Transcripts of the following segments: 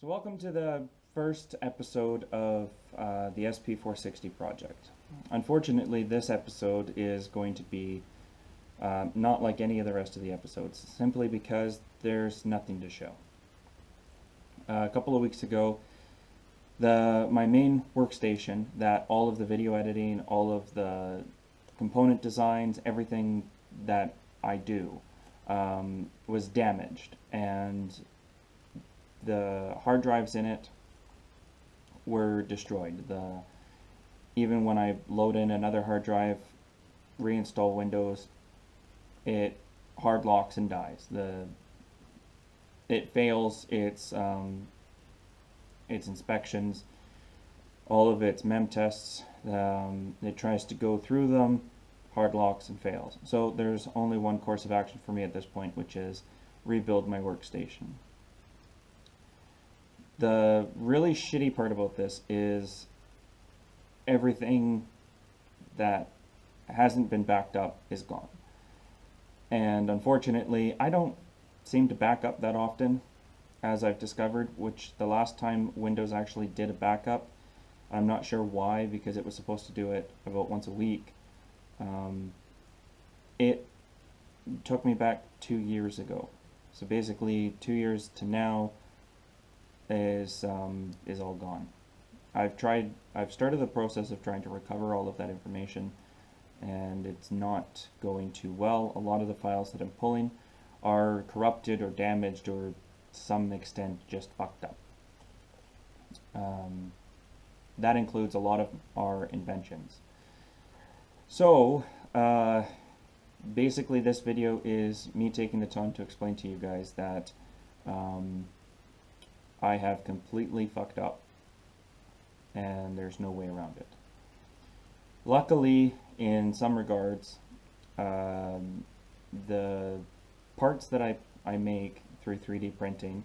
So welcome to the first episode of the SP460 project. Unfortunately, this episode is going to be not like any of the rest of the episodes, simply because there's nothing to show. A couple of weeks ago, my main workstation that all of the video editing, all of the component designs, everything that I do was damaged, and the hard drives in it were destroyed. Even when I load in another hard drive, reinstall Windows, it hard locks and dies. It fails its inspections, all of its mem tests. It tries to go through them, hard locks and fails. So there's only one course of action for me at this point, which is rebuild my workstation. The really shitty part about this is everything that hasn't been backed up is gone. And unfortunately, I don't seem to back up that often, as I've discovered, which the last time Windows actually did a backup, I'm not sure why, because it was supposed to do it about once a week. It took me back 2 years ago. So basically 2 years to now is all gone. I've started the process of trying to recover all of that information, and it's not going too well. A lot of the files that I'm pulling are corrupted or damaged or to some extent just fucked up. That includes a lot of our inventions. So basically this video is me taking the time to explain to you guys that I have completely fucked up, and there's no way around it. Luckily, in some regards, the parts that I make through 3D printing,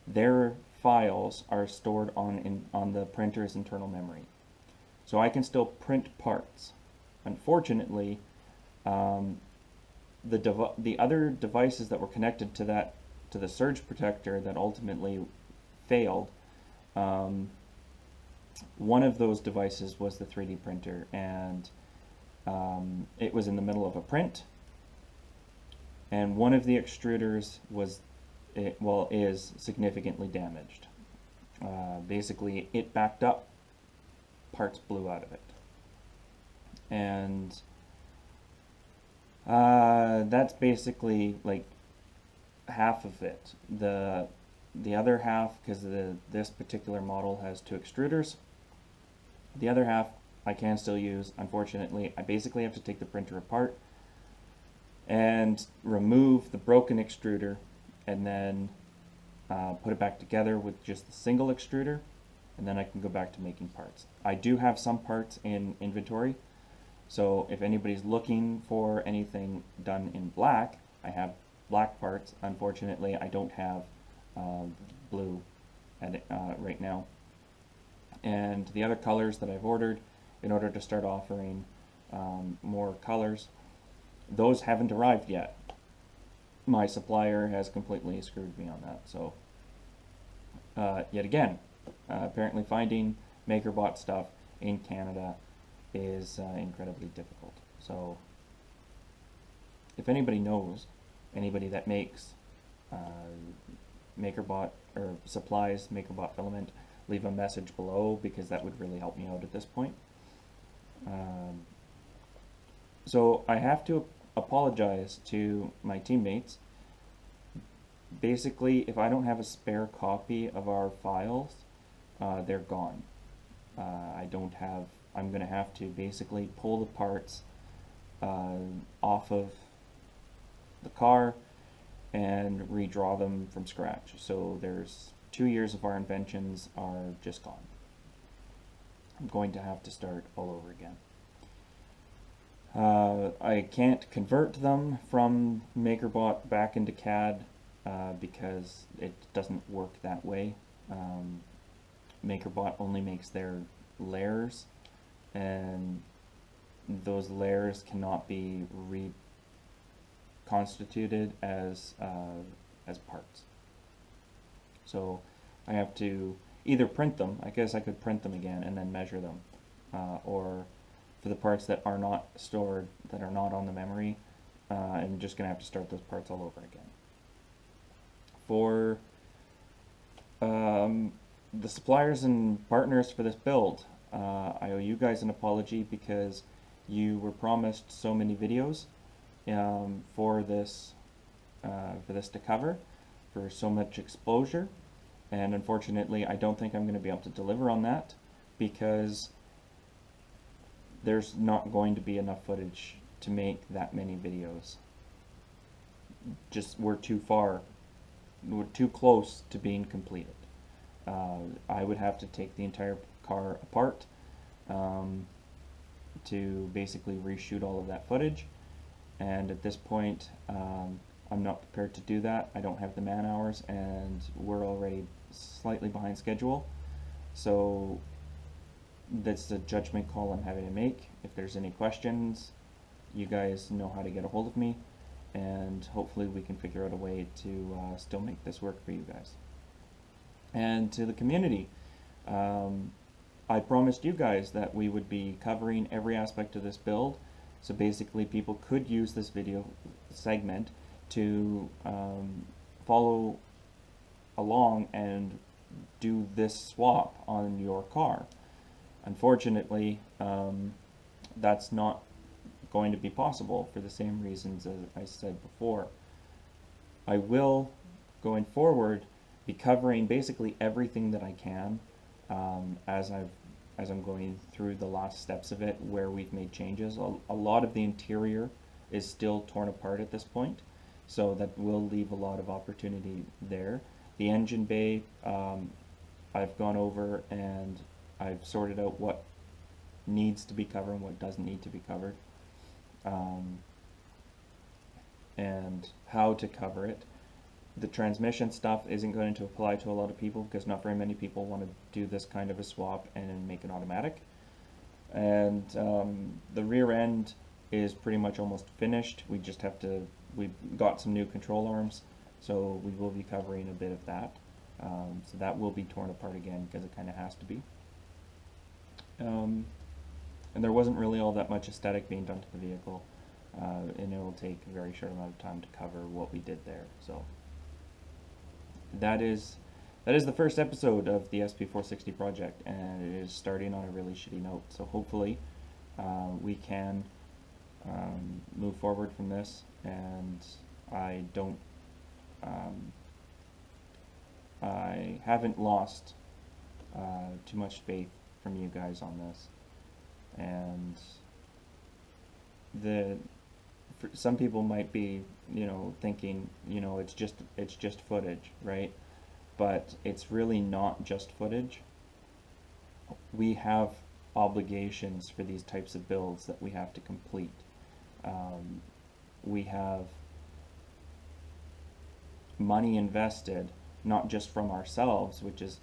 their files are stored on the printer's internal memory. So I can still print parts. Unfortunately, the other devices that were connected to the surge protector that ultimately failed, one of those devices was the 3D printer, and it was in the middle of a print, and one of the extruders is significantly damaged. Basically, it backed up, parts blew out of it, and that's basically like half of it. The other half, because this particular model has 2 extruders, the other half I can still use. Unfortunately, I basically have to take the printer apart and remove the broken extruder, and then put it back together with just the single extruder, and then I can go back to making parts. I do have some parts in inventory, so if anybody's looking for anything done in black, I have black parts. Unfortunately, I don't have blue right now. And the other colors that I've ordered in order to start offering more colors, those haven't arrived yet. My supplier has completely screwed me on that. So yet again, apparently finding MakerBot stuff in Canada is incredibly difficult. So if anybody knows anybody that makes MakerBot or supplies MakerBot filament, leave a message below, because that would really help me out at this point. So I have to apologize to my teammates. Basically, if I don't have a spare copy of our files, they're gone. I'm going to have to basically pull the parts off of the car and redraw them from scratch. So there's 2 years of our inventions are just gone. I'm going to have to start all over again. I can't convert them from MakerBot back into CAD because it doesn't work that way. MakerBot only makes their layers, and those layers cannot be reconstituted as parts. So I have to either print them. I guess I could print them again and then measure them, or for the parts that are not stored, that are not on the memory, I'm just gonna have to start those parts all over again. For the suppliers and partners for this build, I owe you guys an apology because you were promised so many videos for this to cover, for so much exposure, and unfortunately I don't think I'm going to be able to deliver on that because there's not going to be enough footage to make that many videos. Just we're too close to being completed. I would have to take the entire car apart to basically reshoot all of that footage, and at this point I'm not prepared to do that. I don't have the man hours, and we're already slightly behind schedule, so that's a judgment call I'm having to make. If there's any questions, you guys know how to get a hold of me, and hopefully we can figure out a way to still make this work for you guys. And to the community, I promised you guys that we would be covering every aspect of this build, so basically people could use this video segment to follow along and do this swap on your car. Unfortunately, that's not going to be possible for the same reasons as I said before. I will, going forward, be covering basically everything that I can as I'm going through the last steps of it where we've made changes. A lot of the interior is still torn apart at this point, so that will leave a lot of opportunity there. The engine bay, I've gone over and I've sorted out what needs to be covered and what doesn't need to be covered, and how to cover it. The transmission stuff isn't going to apply to a lot of people because not very many people want to do this kind of a swap and make it automatic. And the rear end is pretty much almost finished. We just have to, we've got some new control arms, so we will be covering a bit of that. So that will be torn apart again because it kind of has to be. And there wasn't really all that much aesthetic being done to the vehicle, and it will take a very short amount of time to cover what we did there. So that is the first episode of the SP460 project, and it is starting on a really shitty note. So hopefully we can move forward from this, and I haven't lost too much faith from you guys on this. And some people might be, thinking, it's just footage, right? But it's really not just footage. We have obligations for these types of builds that we have to complete. We have money invested, not just from ourselves, which is,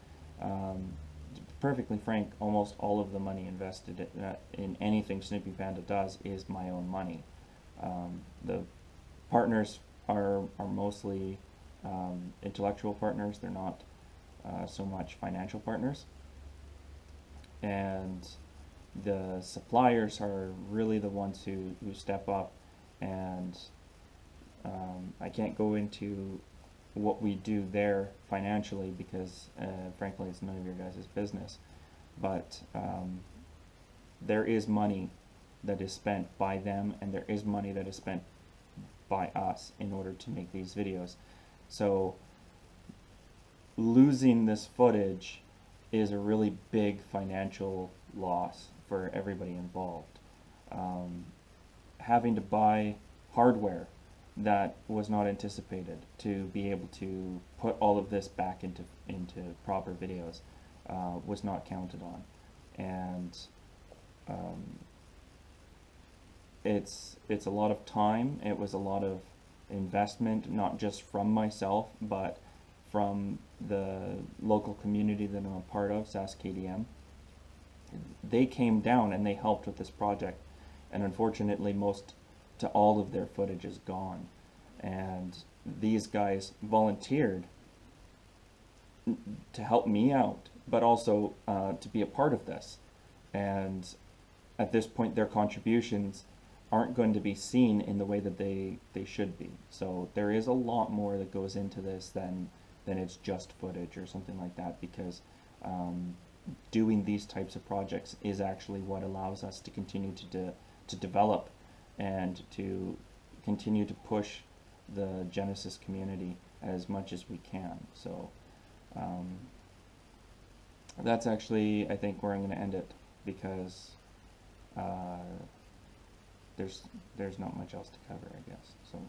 perfectly frank, almost all of the money invested in anything Snoopy Panda does is my own money. The partners are mostly intellectual partners. They're not so much financial partners. And the suppliers are really the ones who step up, and I can't go into what we do there financially because frankly it's none of your guys' business, but there is money that is spent by them, and there is money that is spent by us in order to make these videos. So losing this footage is a really big financial loss for everybody involved. Having to buy hardware that was not anticipated to be able to put all of this back into proper videos was not counted on, and it's a lot of time. It was a lot of investment, not just from myself, but from the local community that I'm a part of, SaskKDM. They came down and they helped with this project, and unfortunately most to all of their footage is gone. And these guys volunteered to help me out, but also to be a part of this. And at this point, their contributions aren't going to be seen in the way that they should be. So there is a lot more that goes into this than it's just footage or something like that, because doing these types of projects is actually what allows us to continue to develop and to continue to push the Genesis community as much as we can. So that's actually, I think, where I'm going to end it, because there's not much else to cover, I guess. So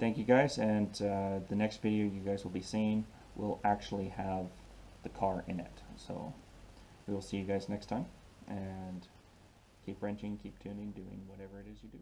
thank you guys, and the next video you guys will be seeing will actually have the car in it. So we will see you guys next time, and keep wrenching, keep tuning, doing whatever it is you do.